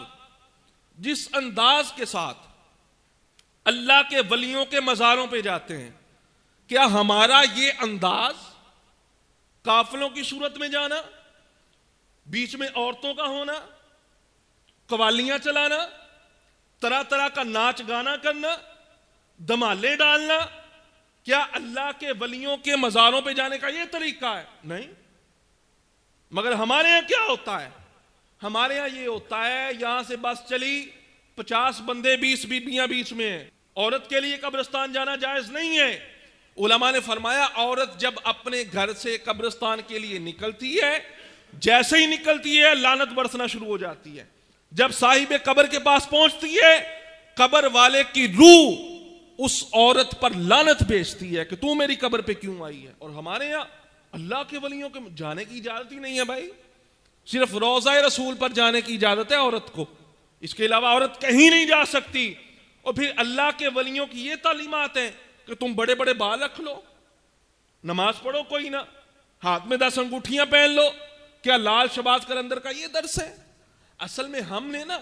جس انداز کے ساتھ اللہ کے ولیوں کے مزاروں پہ جاتے ہیں, کیا ہمارا یہ انداز قافلوں کی صورت میں جانا, بیچ میں عورتوں کا ہونا, قوالیاں چلانا, طرح طرح کا ناچ گانا کرنا, دمالے ڈالنا, کیا اللہ کے ولیوں کے مزاروں پہ جانے کا یہ طریقہ ہے؟ نہیں. مگر ہمارے یہاں کیا ہوتا ہے؟ ہمارے یہاں یہ ہوتا ہے, یہاں سے بس چلی, 50 بندے 20 بیبیاں بیچ میں ہیں. عورت کے لیے قبرستان جانا جائز نہیں ہے. علماء نے فرمایا عورت جب اپنے گھر سے قبرستان کے لیے نکلتی ہے, جیسے ہی نکلتی ہے لعنت برسنا شروع ہو جاتی ہے. جب صاحب قبر کے پاس پہنچتی ہے, قبر والے کی روح اس عورت پر لعنت بھیجتی ہے کہ تو میری قبر پہ کیوں آئی ہے. اور ہمارے یہاں اللہ کے ولیوں کے جانے کی اجازت ہی نہیں ہے بھائی. صرف روضہ رسول پر جانے کی اجازت ہے عورت کو, اس کے علاوہ عورت کہیں نہیں جا سکتی. اور پھر اللہ کے ولیوں کی یہ تعلیمات ہیں کہ تم بڑے بڑے بال رکھ لو, نماز پڑھو کوئی نہ, ہاتھ میں 10 انگوٹھیاں پہن لو. کیا لال شہباز قلندر کا یہ درس ہے؟ اصل میں ہم نے نا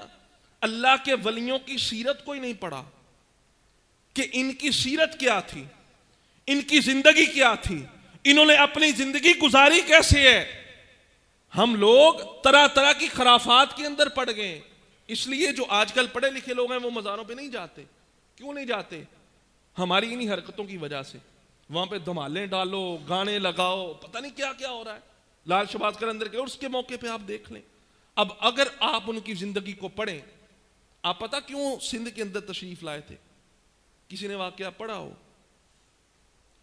اللہ کے ولیوں کی سیرت کوئی نہیں پڑھا کہ ان کی سیرت کیا تھی, ان کی زندگی کیا تھی, انہوں نے اپنی زندگی گزاری کیسے ہے. ہم لوگ طرح طرح کی خرافات کے اندر پڑ گئے. اس لیے جو آج کل پڑھے لکھے لوگ ہیں وہ مزاروں پہ نہیں جاتے. کیوں نہیں جاتے؟ ہماری انہی حرکتوں کی وجہ سے. وہاں پہ دھمالیں ڈالو، گانے لگاؤ، پتہ نہیں کیا کیا ہو رہا ہے لال شہباز قلندر کے عرس کے موقع پہ آپ دیکھ لیں۔ اب اگر آپ ان کی زندگی کو پڑھیں، آپ پتہ کیوں سندھ کے اندر تشریف لائے تھے؟ کسی نے واقعہ پڑھا ہو؟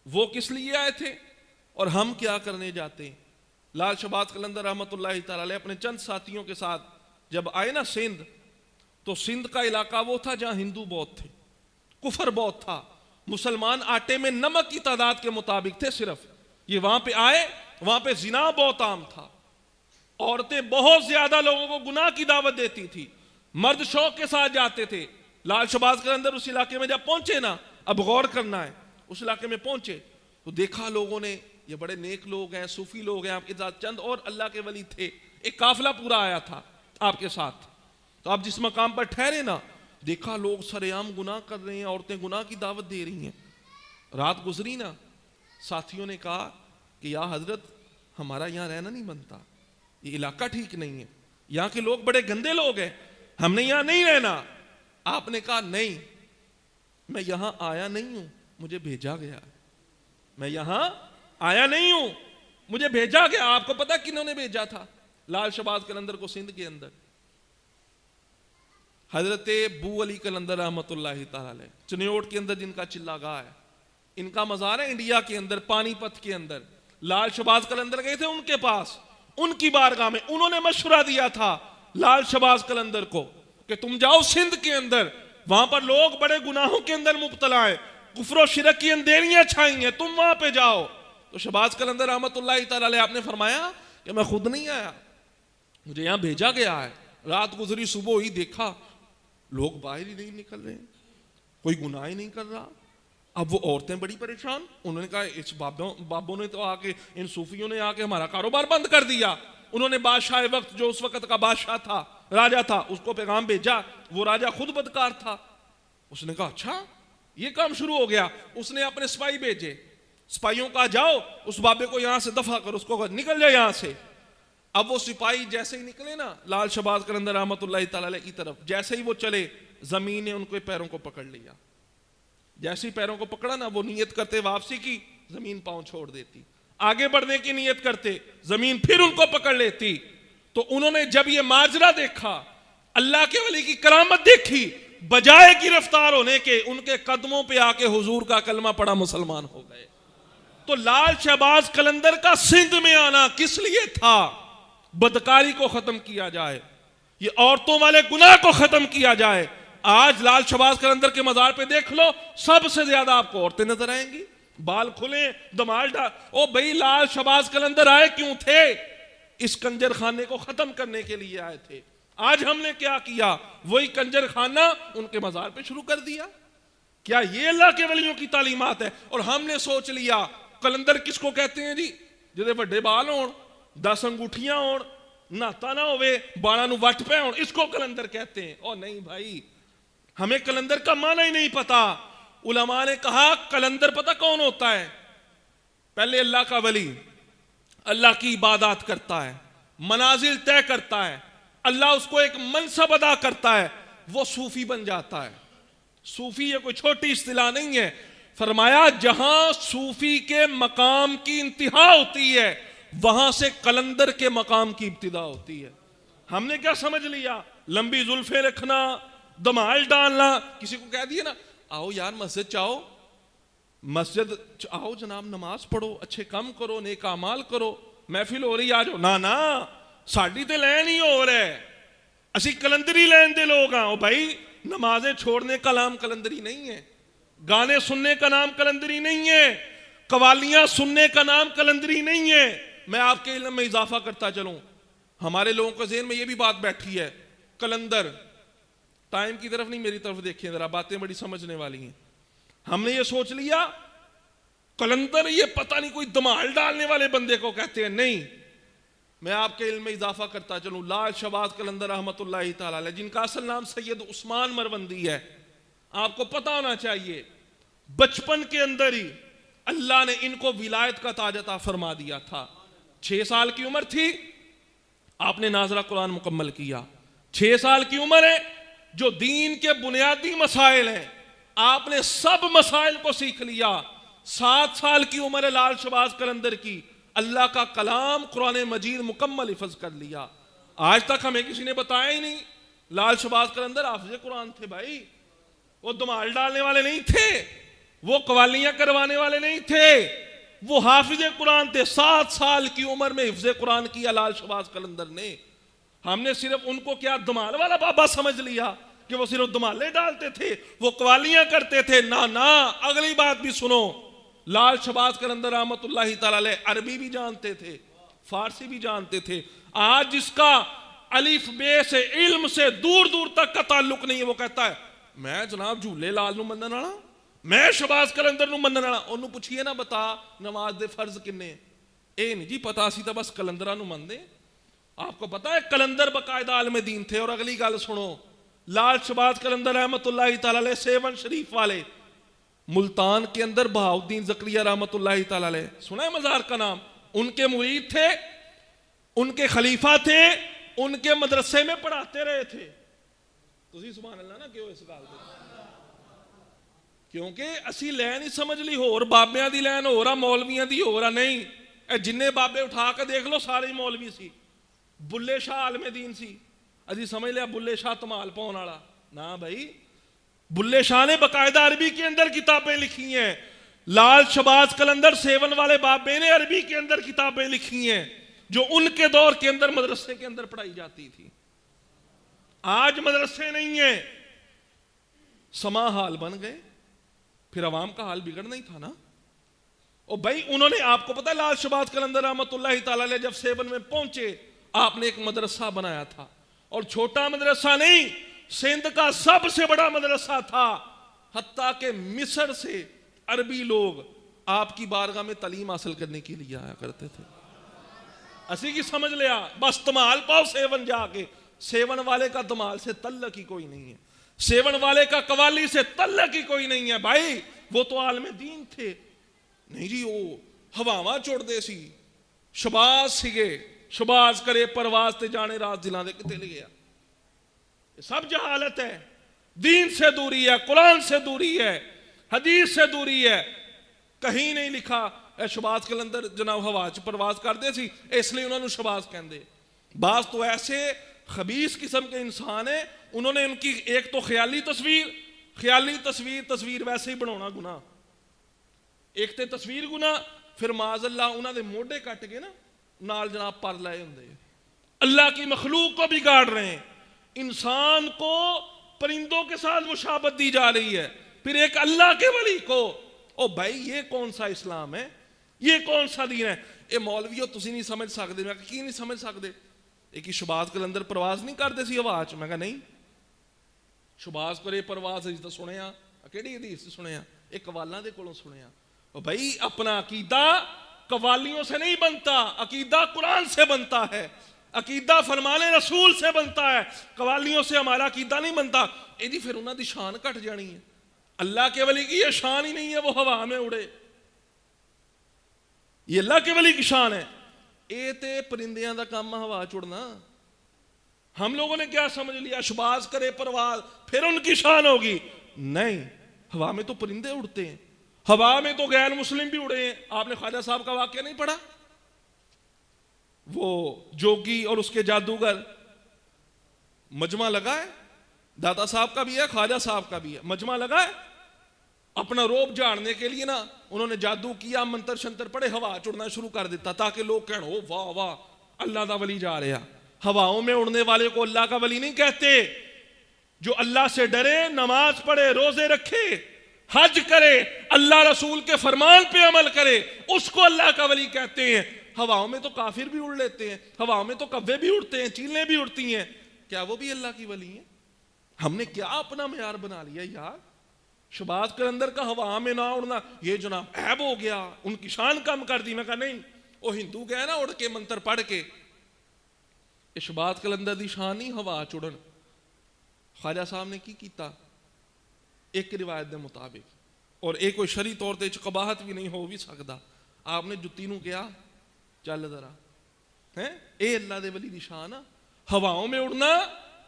وہ کس لیے آئے تھے اور ہم کیا کرنے جاتے ہیں؟ لال شہباز قلندر رحمۃ اللہ تعالی علیہ اپنے چند ساتھیوں کے ساتھ جب آئے نا سندھ، تو سندھ کا علاقہ وہ تھا جہاں ہندو بہت تھے، کفر بہت تھا، مسلمان آٹے میں نمک کی تعداد کے مطابق تھے صرف۔ یہ وہاں پہ آئے، وہاں پہ زنا بہت عام تھا، عورتیں بہت زیادہ لوگوں کو گناہ کی دعوت دیتی تھی، مرد شوق کے ساتھ جاتے تھے۔ لال شہباز قلندر اس علاقے میں جب پہنچے نا، اب غور کرنا ہے، اس علاقے میں پہنچے تو دیکھا لوگوں نے یہ بڑے نیک لوگ ہیں، صوفی لوگ ہیں، آپ کے ساتھ چند اور اللہ کے ولی تھے، ایک قافلہ پورا آیا تھا آپ کے ساتھ۔ تو آپ جس مقام پر ٹھہرے نا، دیکھا لوگ سرعام گناہ کر رہے ہیں، عورتیں گناہ کی دعوت دے رہی ہیں۔ رات گزری نا، ساتھیوں نے کہا کہ یا حضرت ہمارا یہاں رہنا نہیں بنتا، یہ علاقہ ٹھیک نہیں ہے، یہاں کے لوگ بڑے گندے لوگ ہیں، ہم نے یہاں نہیں رہنا۔ آپ نے کہا نہیں، میں یہاں آیا نہیں ہوں، مجھے بھیجا گیا، میں یہاں آیا نہیں ہوں، مجھے بھیجا گیا۔ آپ کو پتا کنہوں نے بھیجا تھا لال شہباز قلندر کو سندھ کے اندر؟ حضرت بو علی قلندر رحمۃ اللہ تعالی علیہ، چنیوٹ کے اندر جن کا چلہ گاہ ہے، ان کا مزار ہے انڈیا کے اندر، پانی پت کے اندر۔ لال شہباز قلندر گئے تھے ان کے پاس، ان کی بارگاہ میں، انہوں نے مشورہ دیا تھا لال شہباز قلندر کو کہ تم جاؤ سندھ کے اندر، وہاں پر لوگ بڑے گناہوں کے اندر مبتلا ہیں، کفر و شرک کی اندھیریاں چھائی ہیں، تم وہاں پہ جاؤ۔ تو شہباز قلندر رحمۃ اللہ تعالی علیہ آپ نے فرمایا کہ میں خود نہیں آیا، مجھے یہاں بھیجا گیا ہے۔ رات گزری، صبح ہی دیکھا لوگ باہر ہی نہیں نکل رہے، کوئی گناہ ہی نہیں کر رہا۔ اب وہ عورتیں بڑی پریشان، انہوں نے کہا اس بابوں نے تو آ کے، ان صوفیوں نے آ کے ہمارا کاروبار بند کر دیا۔ انہوں نے بادشاہ وقت، جو اس وقت کا بادشاہ تھا، راجہ تھا، اس کو پیغام بھیجا، وہ راجہ خود بدکار تھا۔ اس نے کہا اچھا یہ کام شروع ہو گیا۔ اس نے اپنے سپاہی بھیجے، سپاہیوں کا جاؤ اس بابے کو یہاں سے دفع کرو، اس کو نکل جائے یہاں سے۔ اب وہ سپاہی جیسے ہی نکلے نا لال شہباز قلندر رحمۃ اللہ تعالی علیہ کی طرف، جیسے ہی وہ چلے، زمین نے ان کے پیروں کو پکڑ لیا۔ جیسے ہی پیروں کو پکڑا نا، وہ نیت کرتے واپسی کی، زمین پاؤں چھوڑ دیتی، آگے بڑھنے کی نیت کرتے، زمین پھر ان کو پکڑ لیتی۔ تو انہوں نے جب یہ ماجرا دیکھا، اللہ کے ولی کی کرامت دیکھی، بجائے گرفتار ہونے کے ان کے قدموں پہ آ کے حضور کا کلمہ پڑا، مسلمان ہو گئے۔ تو لال شہباز قلندر کا سندھ میں آنا کس لیے تھا؟ بدکاری کو ختم کیا جائے، یہ عورتوں والے گناہ کو ختم کیا جائے۔ آج لال شہباز قلندر کے مزار پہ دیکھ لو، سب سے زیادہ آپ کو عورتیں نظر آئیں گی، بال کھلے، دمال ڈال۔ او بھئی لال شہباز قلندر آئے کیوں تھے؟ اس کنجر خانے کو ختم کرنے کے لیے آئے تھے۔ آج ہم نے کیا کیا؟ وہی کنجر خانہ ان کے مزار پہ شروع کر دیا۔ کیا یہ اللہ کے ولیوں کی تعلیمات ہے؟ اور ہم نے سوچ لیا قلندر کس کو کہتے ہیں جی؟ جدے بڑے بال ہون، 10 انگوٹھیاں ہون، نہاتا نہ ہوئے، بالاں نوں وٹ پہ ہون، اس کو قلندر کہتے ہیں۔ او نہیں بھائی، ہمیں قلندر کا معنی ہی نہیں پتا۔ علماء نے کہا قلندر پتہ کون ہوتا ہے؟ پہلے اللہ کا ولی، اللہ کی عبادات کرتا ہے، منازل طے کرتا ہے، اللہ اس کو ایک منصب ادا کرتا ہے، وہ صوفی بن جاتا ہے۔ صوفی یہ کوئی چھوٹی اصطلاح نہیں ہے، فرمایا جہاں صوفی کے مقام کی انتہا ہوتی ہے، وہاں سے قلندر کے مقام کی ابتدا ہوتی ہے۔ ہم نے کیا سمجھ لیا؟ لمبی زلفیں رکھنا، دمال ڈالنا، کسی کو کہہ دیے نا آؤ یار مسجد چاہو، مسجد آؤ جناب، نماز پڑھو، اچھے کام کرو، نیک اعمال کرو، محفل ہو رہی آ جاؤ۔ نا ساڈی تے لین ہی ہو رہا ہے، اسی کلندری لین دے لوگ ہاں۔ بھائی نمازیں چھوڑنے کا نام کلندری نہیں ہے، گانے سننے کا نام کلندری نہیں ہے، قوالیاں سننے کا نام کلندری نہیں ہے۔ میں آپ کے علم میں اضافہ کرتا چلوں، ہمارے لوگوں کے ذہن میں یہ بھی بات بیٹھی ہے، کلندر، ٹائم کی طرف نہیں میری طرف دیکھیں ذرا، باتیں بڑی سمجھنے والی ہیں۔ ہم نے یہ سوچ لیا کلندر یہ پتہ نہیں کوئی دمال ڈالنے والے بندے کو کہتے ہیں، نہیں۔ میں آپ کے علم میں اضافہ کرتا چلوں، لال شہباز قلندر رحمۃ اللہ تعالی علیہ، جن کا اصل نام سید عثمان مروندی ہے، آپ کو پتہ ہونا چاہیے بچپن کے اندر ہی اللہ نے ان کو ولایت کا تاج عطا فرما دیا تھا۔ 6 سال کی عمر تھی، آپ نے ناظرہ قرآن مکمل کیا۔ 6 سال کی عمر ہے، جو دین کے بنیادی مسائل ہیں آپ نے سب مسائل کو سیکھ لیا۔ 7 سال کی عمر ہے لال شہباز قلندر کی، اللہ کا کلام قرآن مجید مکمل حفظ کر لیا. آج تک ہمیں کسی نے بتایا ہی نہیں. لال شہباز قلندر حافظ قرآن تھے بھائی، وہ دمال ڈالنے والے نہیں تھے، وہ قوالیاں کروانے والے نہیں تھے، وہ حافظ قرآن تھے. 7 سال کی عمر میں حفظ قرآن کیا لال شہباز قلندر نے. ہم نے صرف ان کو کیا دمال والا بابا سمجھ لیا کہ وہ صرف دمالے ڈالتے تھے، وہ قوالیاں کرتے تھے. نہ اگلی بات بھی سنو. لال شہباز قلندر رحمۃ اللہ تعالی علیہ عربی بھی جانتے تھے، فارسی بھی جانتے تھے. آج جس کا الف بے سے علم سے دور دور تک کا تعلق نہیں ہے، وہ کہتا ہے میں جناب جھولے لال نو منن والا، میں شہباز قلندر نو منن والا. انہوں پوچھئے نا بتا نماز دے فرض کنے؟ اے نہیں جی پتا، اسی تا بس قلندرہ نو من دے. آپ کو پتا ہے قلندر باقاعدہ عالم دین تھے. اور اگلی گل سنو، لال شہباز قلندر رحمۃ اللہ تعالی علیہ 7 شریف والے ملتان کے اندر بہاؤالدین زکریا رحمۃ اللہ تعالی علیہ، سنا ہے مزار کا نام؟ ان کے مرید تھے، ان کے خلیفہ تھے، ان کے مدرسے میں پڑھاتے رہے تھے. تسی سبحان اللہ نہ کیوں اس گل تے، کیونکہ اسی لین ہی سمجھ لی ہور بابیاں دی لین ہو رہا، مولویاں دی ہو رہا. نہیں، اے جننے بابے اٹھا کے دیکھ لو سارے مولوی سی. بلے شاہ عالم دین سی، ابھی سمجھ لیا بلے شاہ تمال پاؤن والا. نہ بھائی، بلے شاہ نے باقاعدہ عربی کے اندر کتابیں لکھی ہیں. لال شہباز قلندر 7 والے بابے نے عربی کے اندر کتابیں لکھی ہیں جو ان کے دور کے اندر مدرسے کے اندر پڑھائی جاتی تھی. آج مدرسے نہیں ہیں، سما حال بن گئے، پھر عوام کا حال بگڑنا ہی تھا نا. اور بھائی انہوں نے، آپ کو پتا ہے لال شہباز قلندر رحمۃ اللہ تعالی علیہ جب 7 میں پہنچے، آپ نے ایک مدرسہ بنایا تھا. اور چھوٹا مدرسہ نہیں، سندھ کا سب سے بڑا مدرسہ تھا. حتیٰ کہ مصر سے عربی لوگ آپ کی بارگاہ میں تعلیم حاصل کرنے کے لیے آیا کرتے تھے. اسی کی سمجھ لیا بس دمال پاؤ 7 جا کے. 7 والے کا دمال سے تعلق ہی کوئی نہیں ہے، 7 والے کا قوالی سے تعلق ہی کوئی نہیں ہے. بھائی وہ تو عالم دین تھے. نہیں جی وہ ہواواں چڑ دے سی، شہباز سگے، شہباز کرے پرواز تے جانے راز دلاں دے کتے لے گیا. یہ سب جہالت ہے. دین سے دوری ہے، قرآن سے دوری ہے، حدیث سے دوری ہے. کہیں نہیں لکھا اے شہباز قلندر جناب ہوا چ پرواز کر دے سی اس لیے انہوں نے شہباز کہندے. بعض تو ایسے خبیث قسم کے انسان ہیں، انہوں نے ان کی ایک تو خیالی تصویر ویسے ہی بنانا گناہ، ایک تے تصویر گناہ، پھر معاذ اللہ انہوں نے موڈے کٹ کے نا نال جناب پر لائے ہوندے. اللہ کی مخلوق کو بگاڑ رہے ہیں. انسان کو پرندوں کے ساتھ مشابہت دی جا رہی ہے، پھر ایک اللہ کے ولی کو. او بھائی یہ کون سا اسلام ہے، یہ کون سا دین ہے؟ اے مولویو تسی نہیں سمجھ سکتے. میں کہا کی نہیں سمجھ سکتے؟ ایک شہباز قلندر پرواز نہیں کرتے سی ہوا چ؟ میں کہا نہیں، شہباز کرے پرواز تو سنیا، کیڑی حدیث سنیا؟ ایک قوالاں دے کولوں سنیا. او بھائی اپنا عقیدہ قوالیوں سے نہیں بنتا، عقیدہ قرآن سے بنتا ہے، عقیدہ فرمان رسول سے بنتا ہے. قوالیوں سے ہمارا عقیدہ نہیں بنتا. اے جی پھر انہاں دی شان گھٹ جانی ہے. اللہ کے ولی کی یہ شان ہی نہیں ہے وہ ہوا میں اڑے، یہ اللہ کے ولی کی شان ہے. اے تے پرندیاں دا کام ہوا چڑنا. ہم لوگوں نے کیا سمجھ لیا شہباز کرے پرواز پھر ان کی شان ہوگی. نہیں، ہوا میں تو پرندے اڑتے ہیں، ہوا میں تو غیر مسلم بھی اڑے ہیں. آپ نے خواجہ صاحب کا واقعہ نہیں پڑھا؟ وہ جوگی اور اس کے جادوگر، مجمع لگا ہے، دادا صاحب کا بھی ہے، خواجہ صاحب کا بھی ہے، مجمع لگا ہے. اپنا روب جھاڑنے کے لیے نا انہوں نے جادو کیا، منتر شنتر پڑے، ہوا چڑنا شروع کر دیتا تاکہ لوگ کہن او واہ واہ اللہ دا ولی جا رہا. ہواؤں میں اڑنے والے کو اللہ کا ولی نہیں کہتے. جو اللہ سے ڈرے، نماز پڑھے، روزے رکھے، حج کرے، اللہ رسول کے فرمان پہ عمل کرے، اس کو اللہ کا ولی کہتے ہیں. ہواؤں میں تو کافر بھی اڑ لیتے ہیں، ہواؤں میں تو کوے بھی اڑتے ہیں، چیلیں بھی اڑتی ہیں، کیا وہ بھی اللہ کی ولی ہیں؟ ہم نے کیا اپنا معیار بنا لیا یار؟ شہباز قلندر کا ہوا میں نہ اڑنا یہ جناب عیب ہو گیا، ان کی شان کم کر دی. میں کہا نہیں، وہ ہندو گئے نا اڑ کے منتر پڑھ کے. شہباز قلندر دی شان نہیں ہوا چڑن. خواجہ صاحب نے کی کیتا ایک روایت دے مطابق، اور ایک کوئی شرعی طور تے قباحت بھی نہیں ہو بھی سکتا. آپ نے جتی نو کیا چل ذرا ہیں، اے اللہ دے ولی دی شان ہواؤں میں اڑنا.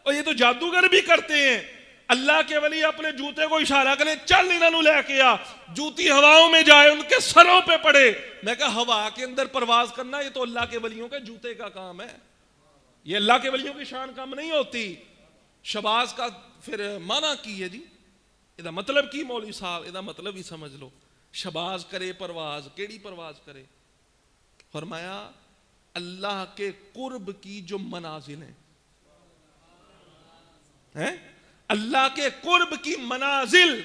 اور یہ تو جادوگر بھی کرتے ہیں. اللہ کے ولی اپنے جوتے کو اشارہ کریں چل انہوں نے لے کے آ, جوتی ہواؤں میں جائے ان کے سروں پہ پڑے. میں کہا ہوا کے اندر پرواز کرنا یہ تو اللہ کے ولیوں کے جوتے کا کام ہے, یہ اللہ کے ولیوں کی شان کم نہیں ہوتی. شباز کا پھر معنی کی ہے جی, یہ مطلب کی مولوی صاحب, یہ مطلب ہی سمجھ لو. شباز کرے پرواز, کیڑی پرواز کرے؟ فرمایا اللہ کے قرب کی جو منازل ہیں, اللہ کے قرب کی منازل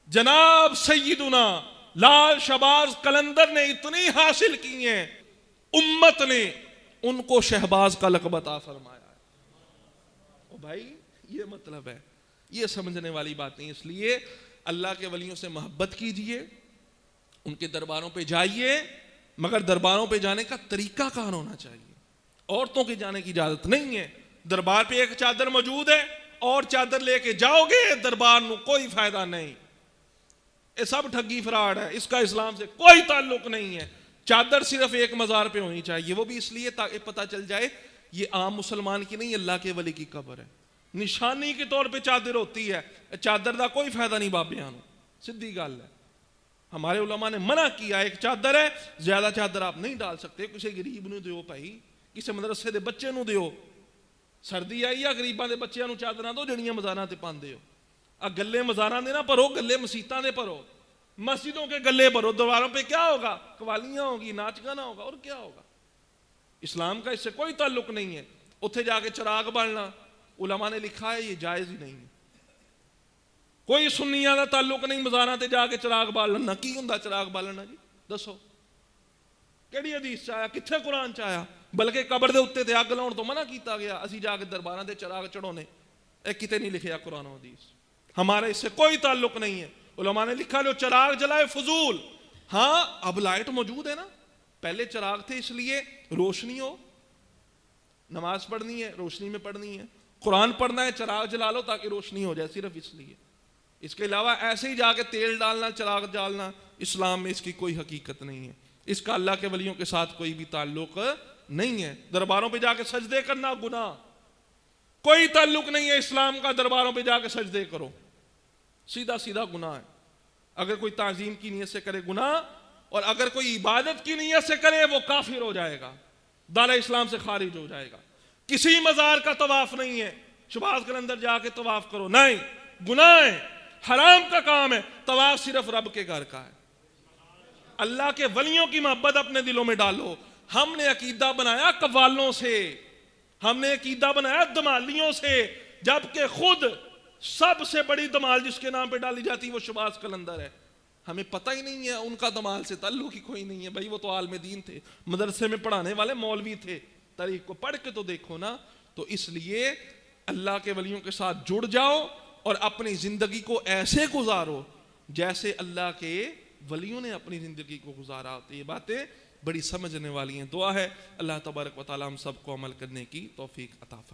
جناب سیدنا لال شہباز قلندر نے اتنی حاصل کی ہیں, امت نے ان کو شہباز کا لقب عطا فرمایا ہے. او بھائی یہ مطلب ہے, یہ سمجھنے والی بات نہیں. اس لیے اللہ کے ولیوں سے محبت کیجئے, ان کے درباروں پہ جائیے, مگر درباروں پہ جانے کا طریقہ کار ہونا چاہیے. عورتوں کے جانے کی اجازت نہیں ہے. دربار پہ ایک چادر موجود ہے اور چادر لے کے جاؤ گے دربار نو کوئی فائدہ نہیں. یہ سب ٹھگی فراڈ ہے, اس کا اسلام سے کوئی تعلق نہیں ہے. چادر صرف ایک مزار پہ ہونی چاہیے, وہ بھی اس لیے تاکہ پتہ چل جائے یہ عام مسلمان کی نہیں, اللہ کے ولی کی قبر ہے. نشانی کے طور پہ چادر ہوتی ہے, چادر دا کوئی فائدہ نہیں بابیاں, سیدھی گل ہے. ہمارے علماء نے منع کیا, ایک چادر ہے, زیادہ چادر آپ نہیں ڈال سکتے. کسی غریب نو دیو بھائی, کسی مدرسے دے بچے نو دیو. سردی آئی ہے غریباں دے بچیاں نو چادراں دو جڑیاں مزاراں تے پاندے ہو. گلے مزاراں دے نہ بھرو, گلے مسیتاں دے بھرو, مسجدوں کے گلے بھرو. دواروں پہ کیا ہوگا؟ قوالیاں ہوگی, ناچ گانا ہوگا, اور کیا ہوگا؟ اسلام کا اس سے کوئی تعلق نہیں ہے. اتھے جا کے چراغ بالنا علماء نے لکھا ہے یہ جائز ہی نہیں ہے. کوئی سنیاں دا تعلق نہیں مزاراں تے جا کے چراغ بالنا. کی ہوندا چراغ بالنا جی دسو؟ کیڑی حدیث چایا, کتھے قرآن چایا؟ بلکہ قبر دے اوتے تے اگ لاؤن تو منع کیتا گیا, اسی جا کے درباراں دے چراغ چڑھونے. اے کتے نہیں لکھیا قرآن و حدیث, ہمارے اس سے کوئی تعلق نہیں ہے. علماء نے لکھا جو چراغ جلائے فضول. ہاں اب لائٹ موجود ہے نا, پہلے چراغ تھے اس لیے روشنی ہو, نماز پڑھنی ہے روشنی میں پڑھنی ہے, قرآن پڑھنا ہے چراغ جلا لو تاکہ روشنی ہو جائے, صرف اس لیے. اس کے علاوہ ایسے ہی جا کے تیل ڈالنا چراغ ڈالنا اسلام میں اس کی کوئی حقیقت نہیں ہے. اس کا اللہ کے ولیوں کے ساتھ کوئی بھی تعلق نہیں ہے. درباروں پہ جا کے سجدے کرنا گناہ, کوئی تعلق نہیں ہے اسلام کا. درباروں پہ جا کے سجدے کرو, سیدھا سیدھا گناہ ہے. اگر کوئی تعظیم کی نیت سے کرے گناہ, اور اگر کوئی عبادت کی نیت سے کرے وہ کافر ہو جائے گا, دار اسلام سے خارج ہو جائے گا. کسی مزار کا طواف نہیں ہے, شباز قلندر جا کے طواف کرو, نہیں, گناہ ہے, حرام کا کام ہے. طواف صرف رب کے گھر کا ہے. اللہ کے ولیوں کی محبت اپنے دلوں میں ڈالو. ہم نے عقیدہ بنایا قوالوں سے, ہم نے عقیدہ بنایا دمالیوں سے, جبکہ خود سب سے بڑی دمال جس کے نام پہ ڈالی جاتی وہ شباز قلندر ہے. ہمیں پتہ ہی نہیں ہے, ان کا دمال سے تعلق ہی کوئی نہیں ہے. بھائی وہ تو عالم دین تھے, مدرسے میں پڑھانے والے مولوی تھے, تاریخ کو پڑھ کے تو دیکھو نا. تو اس لیے اللہ کے ولیوں کے ساتھ جڑ جاؤ اور اپنی زندگی کو ایسے گزارو جیسے اللہ کے ولیوں نے اپنی زندگی کو گزارا. تو یہ باتیں بڑی سمجھنے والی ہیں. دعا ہے اللہ تبارک و تعالی ہم سب کو عمل کرنے کی توفیق عطا فرمائے.